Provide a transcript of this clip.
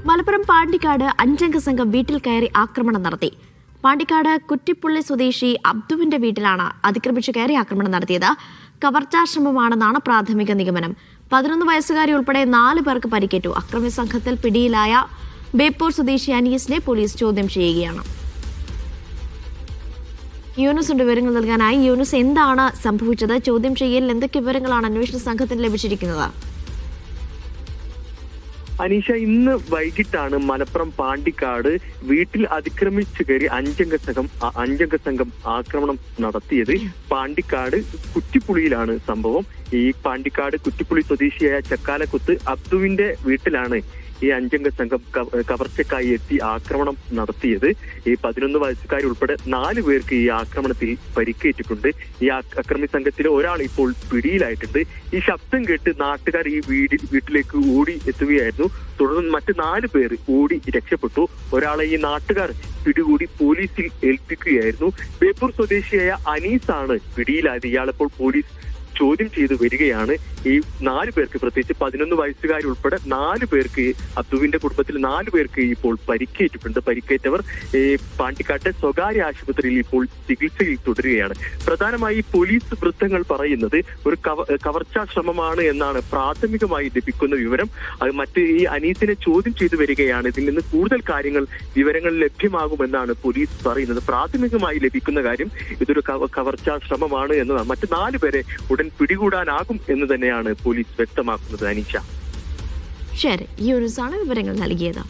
മലപ്പുറം പാണ്ടിക്കാട് അഞ്ചംഗ സംഘം വീട്ടിൽ കയറി ആക്രമണം നടത്തി. പാണ്ടിക്കാട് കുറ്റിപ്പുള്ളി സ്വദേശി അബ്ദുവിന്റെ വീട്ടിലാണ് അതിക്രമിച്ചു കയറി ആക്രമണം നടത്തിയത്. കവർച്ചാശ്രമമാണെന്നാണ് പ്രാഥമിക നിഗമനം. 11 വയസ്സുകാരി ഉൾപ്പെടെ 4 പേർക്ക് പരിക്കേറ്റു. അക്രമി സംഘത്തിൽ പിടിയിലായ ബേപ്പൂർ സ്വദേശി അനീസിനെ പോലീസ് ചോദ്യം ചെയ്യുകയാണ്. യൂനുസിന്റെ വിവരങ്ങൾ നൽകാനായി. യൂനുസ്, എന്താണ് സംഭവിച്ചത്? ചോദ്യം ചെയ്യലിൽ എന്തൊക്കെ വിവരങ്ങളാണ് അന്വേഷണ സംഘത്തിന് ലഭിച്ചിരിക്കുന്നത്? അനീഷ, ഇന്ന് വൈകിട്ടാണ് മലപ്പുറം പാണ്ടിക്കാട് വീട്ടിൽ അതിക്രമിച്ചു കയറി അഞ്ചംഗ സംഘം ആക്രമണം നടത്തിയത്. പാണ്ടിക്കാട് കുറ്റിപ്പുളിയിലാണ് സംഭവം. ഈ പാണ്ടിക്കാട് കുറ്റിപ്പുളി സ്വദേശിയായ ചക്കാലക്കുത്ത് അബ്ദുവിന്റെ വീട്ടിലാണ് ഈ അഞ്ചംഗ സംഘം കവർച്ചക്കായി എത്തി ആക്രമണം നടത്തിയത്. ഈ 11 വയസ്സുകാർ ഉൾപ്പെടെ 4 പേർക്ക് ഈ ആക്രമണത്തിൽ പരിക്കേറ്റിട്ടുണ്ട്. ഈ അക്രമി സംഘത്തിലെ ഒരാൾ ഇപ്പോൾ പിടിയിലായിട്ടുണ്ട്. ഈ ശബ്ദം കേട്ട് നാട്ടുകാർ ഈ വീട്ടിലേക്ക് ഓടി എത്തുകയായിരുന്നു. തുടർന്ന് മറ്റ് 4 പേർ ഓടി രക്ഷപ്പെട്ടു. ഒരാളെ ഈ നാട്ടുകാർ പിടികൂടി പോലീസിൽ ഏൽപ്പിക്കുകയായിരുന്നു. ബേപ്പൂർ സ്വദേശിയായ അനീസാണ് പിടിയിലായത്. ഇയാളിപ്പോൾ പോലീസ് ചോദ്യം ചെയ്തു വരികയാണ്. ഈ 4 പേർക്ക്, പ്രത്യേകിച്ച് 11 വയസ്സുകാർ ഉൾപ്പെടെ 4 പേർക്ക്, അബ്ദുവിന്റെ കുടുംബത്തിൽ 4 പേർക്ക് ഇപ്പോൾ പരിക്കേറ്റിട്ടുണ്ട്. പരിക്കേറ്റവർ പാണ്ടിക്കാട്ടെ സ്വകാര്യ ആശുപത്രിയിൽ ഇപ്പോൾ ചികിത്സയിൽ തുടരുകയാണ്. പ്രധാനമായി പോലീസ് വൃത്തങ്ങൾ പറയുന്നത് ഒരു കവർച്ചാ ശ്രമമാണ് എന്നാണ് പ്രാഥമികമായി ലഭിക്കുന്ന വിവരം. അത് മറ്റ് ഈ അനീസിനെ ചോദ്യം ചെയ്തു വരികയാണ്. ഇതിൽ നിന്ന് കൂടുതൽ വിവരങ്ങൾ ലഭ്യമാകുമെന്നാണ് പോലീസ് പറയുന്നത്. പ്രാഥമികമായി ലഭിക്കുന്ന കാര്യം ഇതൊരു കവർച്ചാ ശ്രമമാണ് എന്നതാണ്. മറ്റ് 4 പേരെ ഉടൻ പിടികൂടാനാകും എന്ന് തന്നെയാണ് പോലീസ് വ്യക്തമാക്കുന്നത്. അനീഷ, ശരി, യൂനുസാണ് വിവരങ്ങൾ നൽകിയത്.